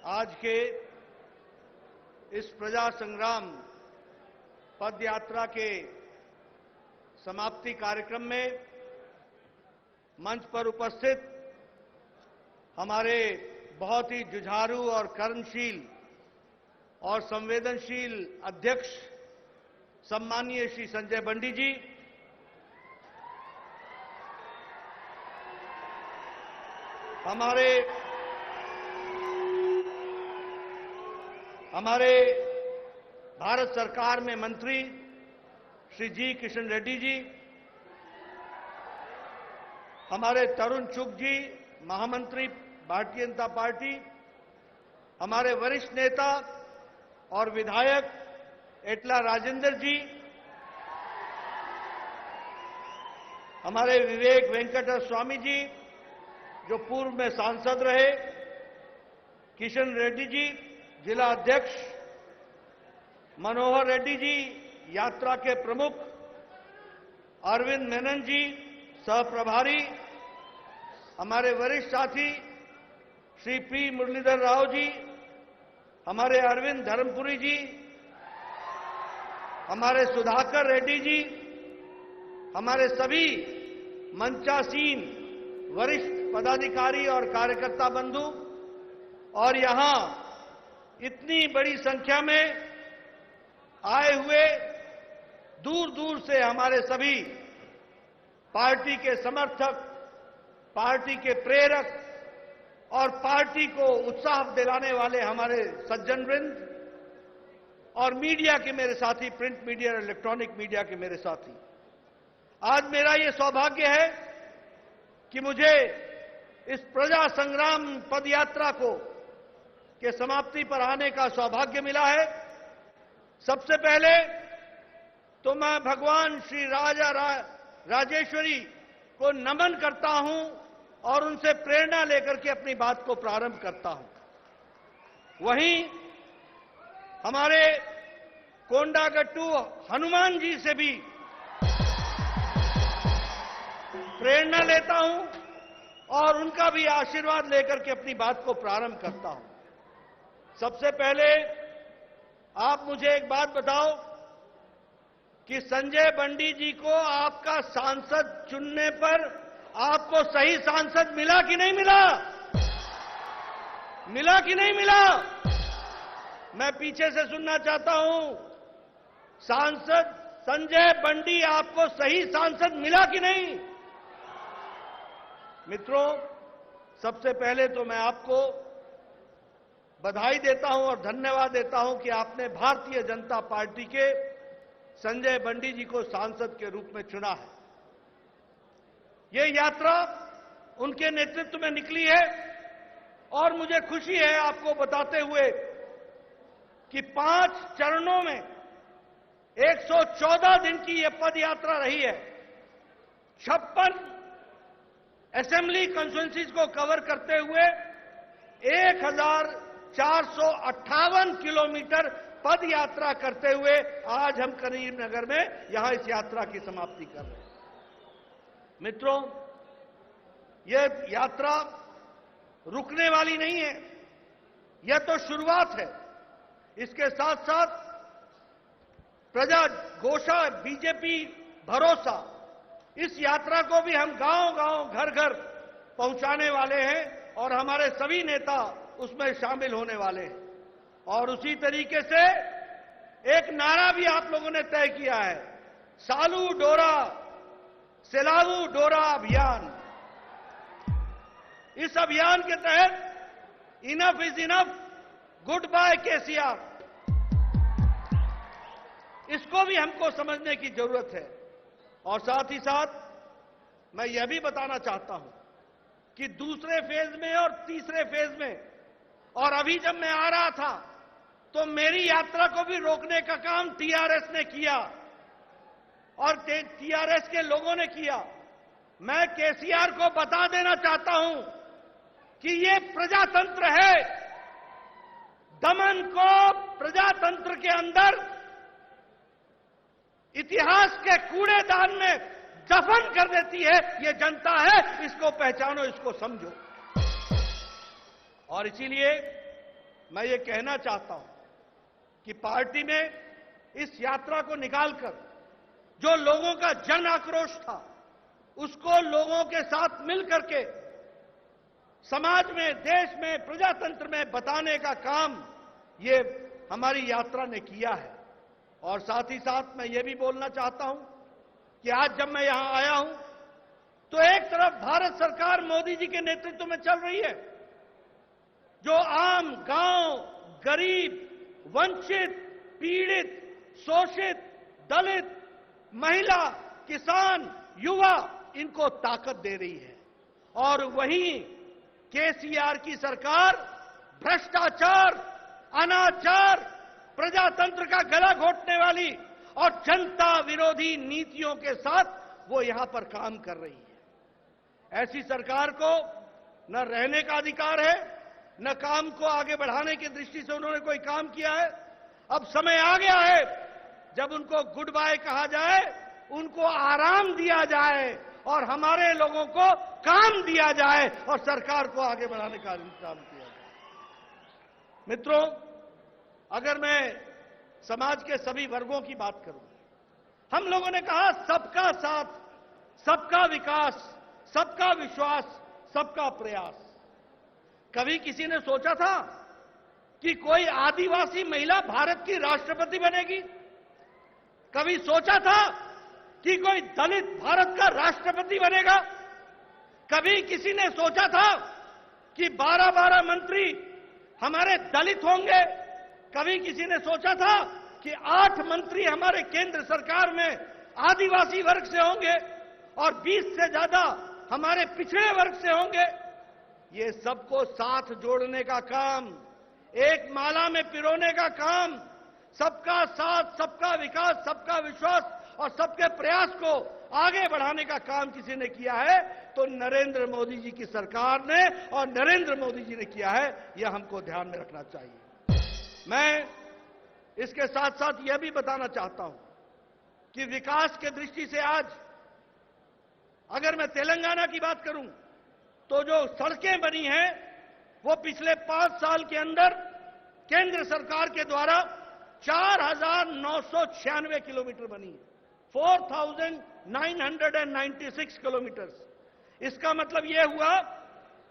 आज के इस प्रजा संग्राम पद यात्रा के समाप्ति कार्यक्रम में मंच पर उपस्थित हमारे बहुत ही जुझारू और कर्मशील और संवेदनशील अध्यक्ष सम्मानीय श्री संजय बंडी जी, हमारे भारत सरकार में मंत्री श्री जी किशन रेड्डी जी, हमारे तरुण चुग जी, महामंत्री भारतीय जनता पार्टी, हमारे वरिष्ठ नेता और विधायक एटला राजेंद्र जी, हमारे विवेक वेंकट स्वामी जी जो पूर्व में सांसद रहे, किशन रेड्डी जी जिला अध्यक्ष, मनोहर रेड्डी जी यात्रा के प्रमुख, अरविंद मेनन जी सह प्रभारी, हमारे वरिष्ठ साथी श्री पी मुरलीधर राव जी, हमारे अरविंद धर्मपुरी जी, हमारे सुधाकर रेड्डी जी, हमारे सभी मंचासीन वरिष्ठ पदाधिकारी और कार्यकर्ता बंधु और यहां इतनी बड़ी संख्या में आए हुए दूर दूर से हमारे सभी पार्टी के समर्थक, पार्टी के प्रेरक और पार्टी को उत्साह दिलाने वाले हमारे सज्जन वृंद और मीडिया के मेरे साथी, प्रिंट मीडिया और इलेक्ट्रॉनिक मीडिया के मेरे साथी, आज मेरा ये सौभाग्य है कि मुझे इस प्रजा संग्राम पदयात्रा के समाप्ति पर आने का सौभाग्य मिला है। सबसे पहले तो मैं भगवान श्री राजेश्वरी को नमन करता हूं और उनसे प्रेरणा लेकर के अपनी बात को प्रारंभ करता हूं। वहीं हमारे कोंडागट्टू हनुमान जी से भी प्रेरणा लेता हूं और उनका भी आशीर्वाद लेकर के अपनी बात को प्रारंभ करता हूं। सबसे पहले आप मुझे एक बात बताओ कि संजय बंडी जी को आपका सांसद चुनने पर आपको सही सांसद मिला कि नहीं मिला? मिला कि नहीं मिला? मैं पीछे से सुनना चाहता हूं। सांसद संजय बंडी आपको सही सांसद मिला कि नहीं? मित्रों, सबसे पहले तो मैं आपको बधाई देता हूं और धन्यवाद देता हूं कि आपने भारतीय जनता पार्टी के संजय बंडी जी को सांसद के रूप में चुना है। यह यात्रा उनके नेतृत्व में निकली है और मुझे खुशी है आपको बताते हुए कि 5 चरणों में 114 दिन की यह पद यात्रा रही है। 56 असेंबली कॉन्स्टिट्यूएंसीज को कवर करते हुए 1458 किलोमीटर पद यात्रा करते हुए आज हम करीमनगर में यहां इस यात्रा की समाप्ति कर रहे हैं। मित्रों, यह यात्रा रुकने वाली नहीं है, यह तो शुरुआत है। इसके साथ साथ प्रजा घोषा, बीजेपी भरोसा, इस यात्रा को भी हम गांव-गांव, घर-घर पहुंचाने वाले हैं और हमारे सभी नेता उसमें शामिल होने वाले हैं। और उसी तरीके से एक नारा भी आप लोगों ने तय किया है, सालू डोरा सिलाऊ डोरा अभियान। इस अभियान के तहत enough is enough, goodbye KCR, इसको भी हमको समझने की जरूरत है। और साथ ही साथ मैं यह भी बताना चाहता हूं कि दूसरे फेज में और तीसरे फेज में, और अभी जब मैं आ रहा था तो मेरी यात्रा को भी रोकने का काम टीआरएस ने किया और टीआरएस के लोगों ने किया। मैं केसीआर को बता देना चाहता हूं कि ये प्रजातंत्र है। दमन को प्रजातंत्र के अंदर इतिहास के कूड़ेदान में दफन कर देती है ये जनता है। इसको पहचानो, इसको समझो। और इसीलिए मैं ये कहना चाहता हूं कि पार्टी ने इस यात्रा को निकालकर जो लोगों का जन आक्रोश था उसको लोगों के साथ मिलकर के समाज में, देश में, प्रजातंत्र में बताने का काम ये हमारी यात्रा ने किया है। और साथ ही साथ मैं ये भी बोलना चाहता हूं कि आज जब मैं यहां आया हूं तो एक तरफ भारत सरकार मोदी जी के नेतृत्व में चल रही है, जो आम गांव, गरीब, वंचित, पीड़ित, शोषित, दलित, महिला, किसान, युवा, इनको ताकत दे रही है। और वहीं केसीआर की सरकार भ्रष्टाचार, अनाचार, प्रजातंत्र का गला घोटने वाली और जनता विरोधी नीतियों के साथ वो यहां पर काम कर रही है। ऐसी सरकार को न रहने का अधिकार है, न काम को आगे बढ़ाने की दृष्टि से उन्होंने कोई काम किया है। अब समय आ गया है जब उनको गुड बाय कहा जाए, उनको आराम दिया जाए और हमारे लोगों को काम दिया जाए और सरकार को आगे बढ़ाने का इंतजाम किया जाए। मित्रों, अगर मैं समाज के सभी वर्गों की बात करूं, हम लोगों ने कहा सबका साथ, सबका विकास, सबका विश्वास, सबका प्रयास। कभी किसी ने सोचा था कि कोई आदिवासी महिला भारत की राष्ट्रपति बनेगी? कभी सोचा था कि कोई दलित भारत का राष्ट्रपति बनेगा? कभी किसी ने सोचा था कि 12-12 मंत्री हमारे दलित होंगे? कभी किसी ने सोचा था कि 8 मंत्री हमारे केंद्र सरकार में आदिवासी वर्ग से होंगे और 20 से ज्यादा हमारे पिछड़े वर्ग से होंगे? ये सबको साथ जोड़ने का काम, एक माला में पिरोने का काम, सबका साथ, सबका विकास, सबका विश्वास और सबके प्रयास को आगे बढ़ाने का काम किसी ने किया है तो नरेंद्र मोदी जी की सरकार ने और नरेंद्र मोदी जी ने किया है। यह हमको ध्यान में रखना चाहिए। मैं इसके साथ साथ यह भी बताना चाहता हूं कि विकास के दृष्टि से आज अगर मैं तेलंगाना की बात करूं तो जो सड़कें बनी हैं वो पिछले 5 साल के अंदर केंद्र सरकार के द्वारा 4,996 किलोमीटर बनी है, 4,996 किलोमीटर। इसका मतलब यह हुआ,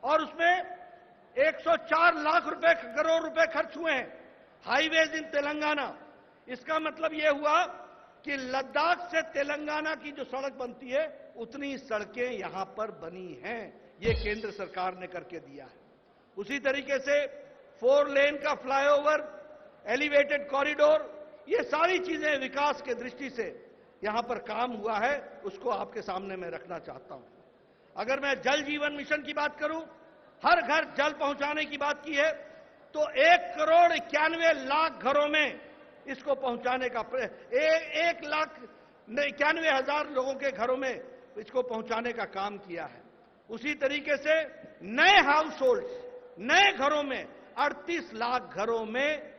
और उसमें 104 लाख करोड़ रुपए खर्च हुए हैं हाईवेज इन तेलंगाना। इसका मतलब यह हुआ कि लद्दाख से तेलंगाना की जो सड़क बनती है उतनी सड़कें यहां पर बनी हैं। ये केंद्र सरकार ने करके दिया है। उसी तरीके से 4 लेन का फ्लाईओवर, एलिवेटेड कॉरिडोर, ये सारी चीजें विकास के दृष्टि से यहां पर काम हुआ है, उसको आपके सामने मैं रखना चाहता हूं। अगर मैं जल जीवन मिशन की बात करूं, हर घर जल पहुंचाने की बात की है तो 1,91,00,000 घरों में इसको पहुंचाने का 1,91,000 लोगों के घरों में इसको पहुंचाने का काम किया है। उसी तरीके से नए हाउस होल्ड्स, नए घरों में 38 लाख घरों में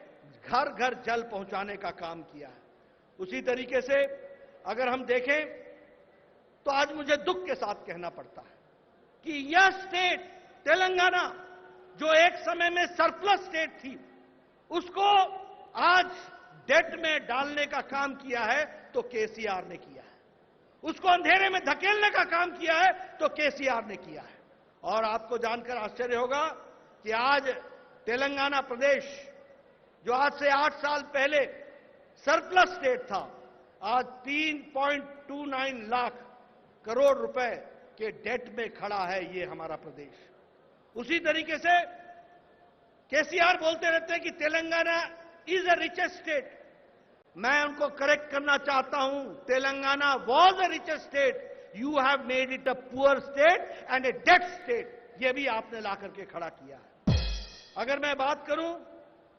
घर घर जल पहुंचाने का काम किया है। उसी तरीके से अगर हम देखें तो आज मुझे दुख के साथ कहना पड़ता है कि यह स्टेट तेलंगाना जो एक समय में सरप्लस स्टेट थी, उसको आज डेट में डालने का काम किया है तो केसीआर ने किया है। उसको अंधेरे में धकेलने का काम किया है तो केसीआर ने किया है। और आपको जानकर आश्चर्य होगा कि आज तेलंगाना प्रदेश जो आज से 8 साल पहले सरप्लस स्टेट था, आज 3.29 लाख करोड़ रुपए के डेट में खड़ा है ये हमारा प्रदेश। उसी तरीके से केसीआर बोलते रहते हैं कि Telangana is a richest state. मैं उनको करेक्ट करना चाहता हूं, Telangana was a richest state, you have made it a poor state and a debt state. यह भी आपने ला करके खड़ा किया है। अगर मैं बात करूं,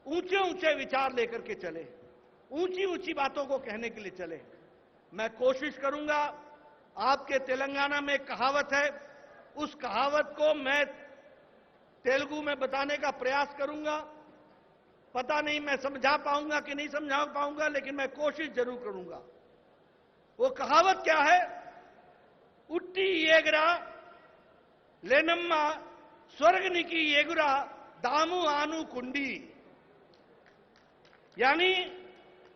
ऊंचे ऊंचे विचार लेकर के चले, ऊंची ऊंची बातों को कहने के लिए चले। मैं कोशिश करूंगा, आपके तेलंगाना में एक कहावत है, उस कहावत को मैं तेलुगु में बताने का प्रयास करूंगा। पता नहीं मैं समझा पाऊंगा कि नहीं समझा पाऊंगा, लेकिन मैं कोशिश जरूर करूंगा। वो कहावत क्या है? उट्टी येगरा लेनम्मा स्वर्गनिकी येगुरा दामु आनु कुंडी। यानी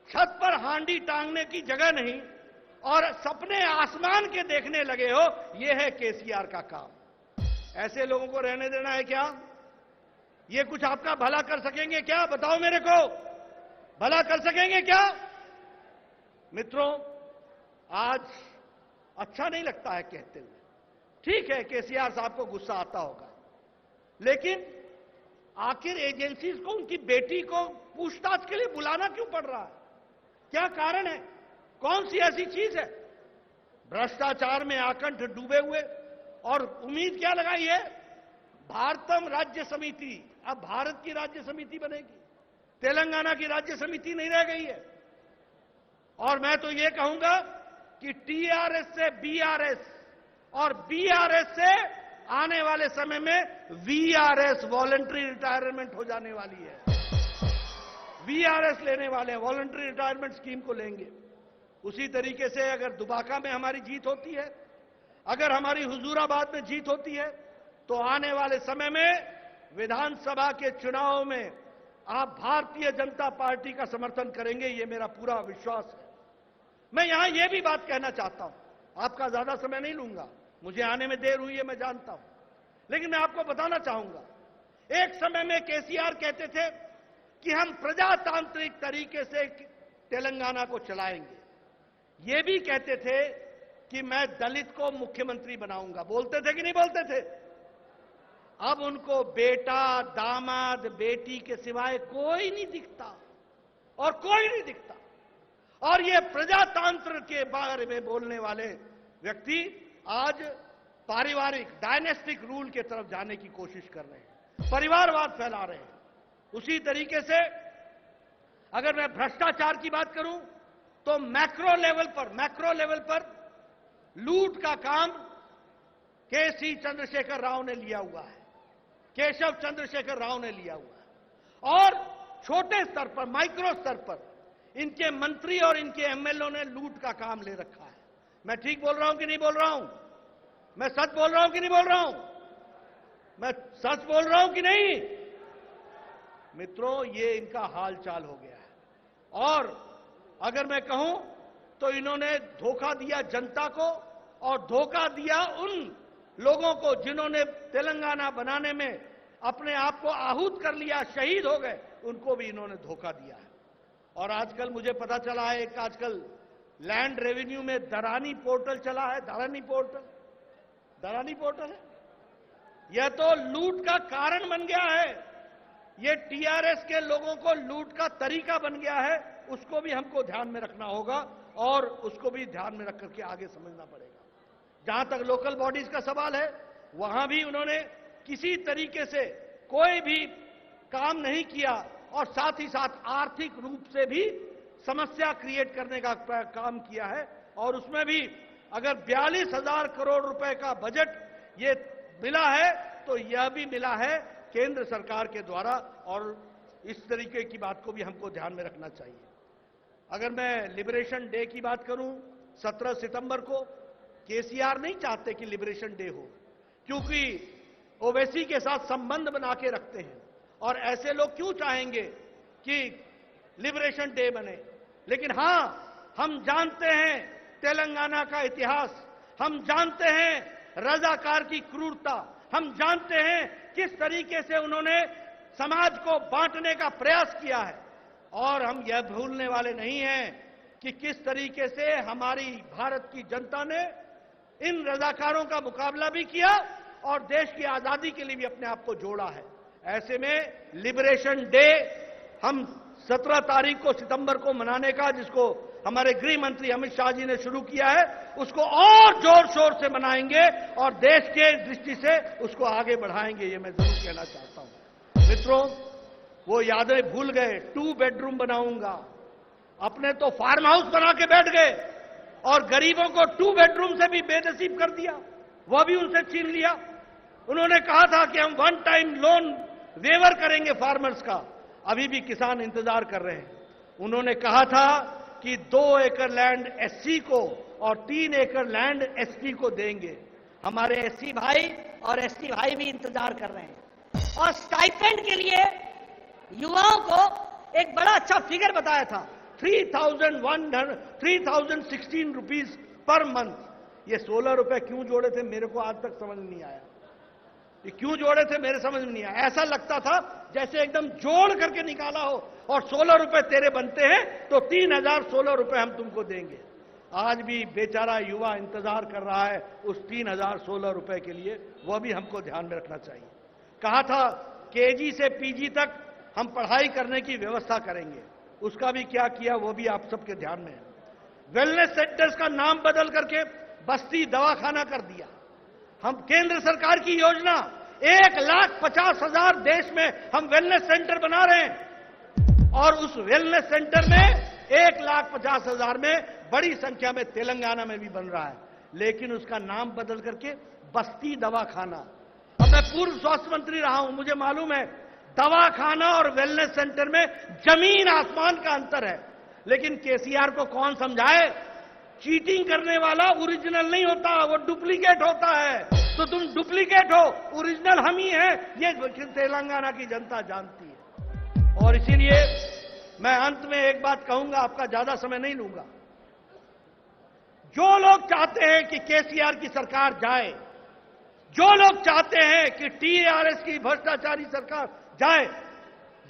छत पर हांडी टांगने की जगह नहीं और सपने आसमान के देखने लगे हो, यह है केसीआर का काम। ऐसे लोगों को रहने देना है क्या? ये कुछ आपका भला कर सकेंगे क्या? बताओ मेरे को, भला कर सकेंगे क्या? मित्रों, आज अच्छा नहीं लगता है कहते हुए। ठीक है, केसीआर साहब को गुस्सा आता होगा, लेकिन आखिर एजेंसीज को उनकी बेटी को पूछताछ के लिए बुलाना क्यों पड़ रहा है? क्या कारण है? कौन सी ऐसी चीज है? भ्रष्टाचार में आकंठ डूबे हुए, और उम्मीद क्या लगाई है? भारतम राज्य समिति, अब भारत की राज्य समिति बनेगी, तेलंगाना की राज्य समिति नहीं रह गई है। और मैं तो ये कहूंगा कि टीआरएस से बीआरएस और बीआरएस से आने वाले समय में वीआरएस, वॉलंटरी रिटायरमेंट हो जाने वाली है। वीआरएस लेने वाले हैं, वॉलंटरी रिटायरमेंट स्कीम को लेंगे। उसी तरीके से अगर दुबाका में हमारी जीत होती है, अगर हमारी हुजूराबाद में जीत होती है, तो आने वाले समय में विधानसभा के चुनाव में आप भारतीय जनता पार्टी का समर्थन करेंगे, ये मेरा पूरा विश्वास है। मैं यहां यह भी बात कहना चाहता हूं, आपका ज्यादा समय नहीं लूंगा, मुझे आने में देर हुई है, मैं जानता हूं, लेकिन मैं आपको बताना चाहूंगा, एक समय में केसीआर कहते थे कि हम प्रजातांत्रिक तरीके से तेलंगाना को चलाएंगे। ये भी कहते थे कि मैं दलित को मुख्यमंत्री बनाऊंगा। बोलते थे कि नहीं बोलते थे? अब उनको बेटा, दामाद, बेटी के सिवाय कोई नहीं दिखता, और कोई नहीं दिखता। और ये प्रजातंत्र के बारे में बोलने वाले व्यक्ति आज पारिवारिक डायनेस्टिक रूल के तरफ जाने की कोशिश कर रहे हैं, परिवारवाद फैला रहे हैं। उसी तरीके से अगर मैं भ्रष्टाचार की बात करूं, तो मैक्रो लेवल पर लूट का काम केसी चंद्रशेखर राव ने लिया हुआ है, केशव चंद्रशेखर राव ने लिया हुआ है। और छोटे स्तर पर, माइक्रो स्तर पर इनके मंत्री और इनके एमएलए ने लूट का काम ले रखा है। मैं ठीक बोल रहा हूं कि नहीं बोल रहा हूं? मैं सच बोल रहा हूं कि नहीं बोल रहा हूं? मैं सच बोल रहा हूं कि नहीं? मित्रों, ये इनका हाल चाल हो गया है। और अगर मैं कहूं तो इन्होंने धोखा दिया जनता को, और धोखा दिया उन लोगों को जिन्होंने तेलंगाना बनाने में अपने आप को आहूत कर लिया, शहीद हो गए, उनको भी इन्होंने धोखा दिया है। और आजकल मुझे पता चला है, एक आजकल लैंड रेवेन्यू में दरानी पोर्टल चला है। दरानी पोर्टल है, यह तो लूट का कारण बन गया है। यह टीआरएस के लोगों को लूट का तरीका बन गया है। उसको भी हमको ध्यान में रखना होगा, और उसको भी ध्यान में रख करके आगे समझना पड़ेगा। जहां तक लोकल बॉडीज का सवाल है, वहां भी उन्होंने किसी तरीके से कोई भी काम नहीं किया, और साथ ही साथ आर्थिक रूप से भी समस्या क्रिएट करने का काम किया है। और उसमें भी अगर 42,000 करोड़ रुपए का बजट ये मिला है, तो यह भी मिला है केंद्र सरकार के द्वारा, और इस तरीके की बात को भी हमको ध्यान में रखना चाहिए। अगर मैं लिबरेशन डे की बात करूं, 17 सितंबर को केसीआर नहीं चाहते कि लिबरेशन डे हो, क्योंकि ओवैसी के साथ संबंध बना के रखते हैं, और ऐसे लोग क्यों चाहेंगे कि लिबरेशन डे बने। लेकिन हां, हम जानते हैं तेलंगाना का इतिहास, हम जानते हैं रजाकार की क्रूरता, हम जानते हैं किस तरीके से उन्होंने समाज को बांटने का प्रयास किया है। और हम यह भूलने वाले नहीं हैं कि किस तरीके से हमारी भारत की जनता ने इन रजाकारों का मुकाबला भी किया, और देश की आजादी के लिए भी अपने आप को जोड़ा है। ऐसे में लिबरेशन डे हम 17 तारीख को सितंबर को मनाने का, जिसको हमारे गृह मंत्री अमित शाह जी ने शुरू किया है, उसको और जोर शोर से मनाएंगे, और देश के दृष्टि से उसको आगे बढ़ाएंगे, ये मैं जरूर कहना चाहता हूं। मित्रों, वो यादें भूल गए, 2 बेडरूम बनाऊंगा, अपने तो फार्म हाउस बना के बैठ गए, और गरीबों को 2 बेडरूम से भी बेनसीब कर दिया, वह भी उनसे छीन लिया। उन्होंने कहा था कि हम 1 टाइम लोन वेवर करेंगे फार्मर्स का, अभी भी किसान इंतजार कर रहे हैं। उन्होंने कहा था कि 2 एकड़ लैंड एससी को और 3 एकड़ लैंड एसटी को देंगे। हमारे एससी भाई और एसटी भाई भी इंतजार कर रहे हैं। और स्टाइपेंड के लिए युवाओं को एक बड़ा अच्छा फिगर बताया था, 3,016 रुपीज पर मंथ। ये 16 रुपए क्यों जोड़े थे मेरे को आज तक समझ नहीं आया। ये क्यों जोड़े थे मेरे समझ में नहीं आया। ऐसा लगता था जैसे एकदम जोड़ करके निकाला हो, और 16 रुपए तेरे बनते हैं तो 3,016 रुपए हम तुमको देंगे। आज भी बेचारा युवा इंतजार कर रहा है उस 3,016 रुपए के लिए, वह भी हमको ध्यान में रखना चाहिए। कहा था केजी से पीजी तक हम पढ़ाई करने की व्यवस्था करेंगे, उसका भी क्या किया वो भी आप सबके ध्यान में है। वेलनेस सेंटर्स का नाम बदल करके बस्ती दवाखाना कर दिया। हम केंद्र सरकार की योजना 1,50,000 देश में हम वेलनेस सेंटर बना रहे हैं, और उस वेलनेस सेंटर में 1,50,000 में बड़ी संख्या में तेलंगाना में भी बन रहा है, लेकिन उसका नाम बदल करके बस्ती दवाखाना। अब मैं पूर्व स्वास्थ्य मंत्री रहा हूं, मुझे मालूम है दवाखाना और वेलनेस सेंटर में जमीन आसमान का अंतर है। लेकिन केसीआर को कौन समझाए, चीटिंग करने वाला ओरिजिनल नहीं होता, वो डुप्लीकेट होता है। तो तुम डुप्लीकेट हो, ओरिजिनल हम ही हैं, ये तेलंगाना की जनता जानती है। और इसीलिए मैं अंत में एक बात कहूंगा, आपका ज्यादा समय नहीं लूंगा। जो लोग चाहते हैं कि केसीआर की सरकार जाए, जो लोग चाहते हैं कि टीआरएस की भ्रष्टाचारी सरकार जाए,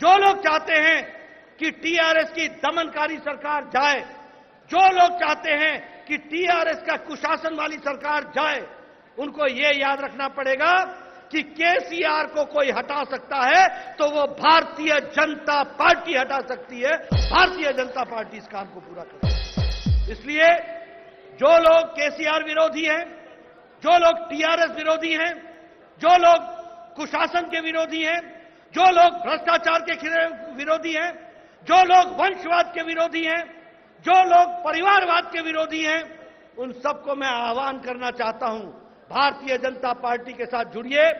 जो लोग चाहते हैं कि टीआरएस की दमनकारी सरकार जाए, जो लोग चाहते हैं कि टीआरएस का कुशासन वाली सरकार जाए, उनको यह याद रखना पड़ेगा कि केसीआर को कोई हटा सकता है तो वो भारतीय जनता पार्टी हटा सकती है। भारतीय जनता पार्टी इस काम को पूरा करेगी। इसलिए जो लोग केसीआर विरोधी हैं, जो लोग टीआरएस विरोधी हैं, जो लोग कुशासन के विरोधी हैं, जो लोग भ्रष्टाचार के विरोधी हैं, जो लोग वंशवाद के विरोधी हैं, जो लोग परिवारवाद के विरोधी हैं, उन सबको मैं आह्वान करना चाहता हूं, भारतीय जनता पार्टी के साथ जुड़िए,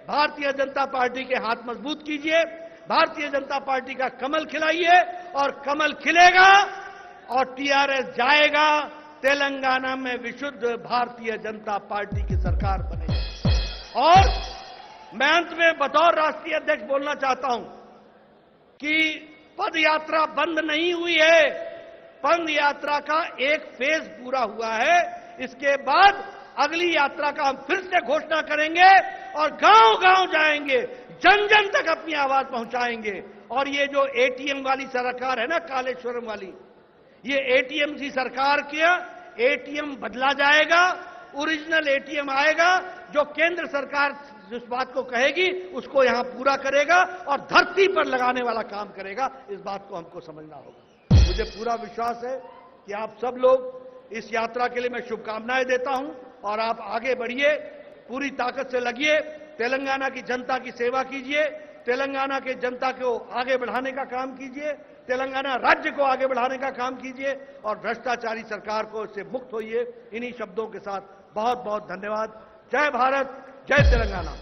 भारतीय जनता पार्टी के हाथ मजबूत कीजिए, भारतीय जनता पार्टी का कमल खिलाइए, और कमल खिलेगा और टीआरएस जाएगा। तेलंगाना में विशुद्ध भारतीय जनता पार्टी की सरकार बनेगी। और मैं अंत में बतौर राष्ट्रीय अध्यक्ष बोलना चाहता हूं कि पद यात्रा बंद नहीं हुई है, पद यात्रा का एक फेज पूरा हुआ है। इसके बाद अगली यात्रा का हम फिर से घोषणा करेंगे और गांव-गांव जाएंगे, जन जन तक अपनी आवाज पहुंचाएंगे। और ये जो एटीएम वाली सरकार है ना, कालेश्वरम वाली, ये एटीएम की सरकार किया, एटीएम बदला जाएगा, ओरिजिनल एटीएम आएगा, जो केंद्र सरकार जिस बात को कहेगी उसको यहां पूरा करेगा और धरती पर लगाने वाला काम करेगा। इस बात को हमको समझना होगा। मुझे पूरा विश्वास है कि आप सब लोग इस यात्रा के लिए मैं शुभकामनाएं देता हूं, और आप आगे बढ़िए, पूरी ताकत से लगिए, तेलंगाना की जनता की सेवा कीजिए, तेलंगाना के जनता को आगे बढ़ाने का काम कीजिए, तेलंगाना राज्य को आगे बढ़ाने का काम कीजिए, और भ्रष्टाचारी सरकार को इससे मुक्त होइए। इन्हीं शब्दों के साथ बहुत बहुत धन्यवाद। जय भारत, जय तेलंगाना।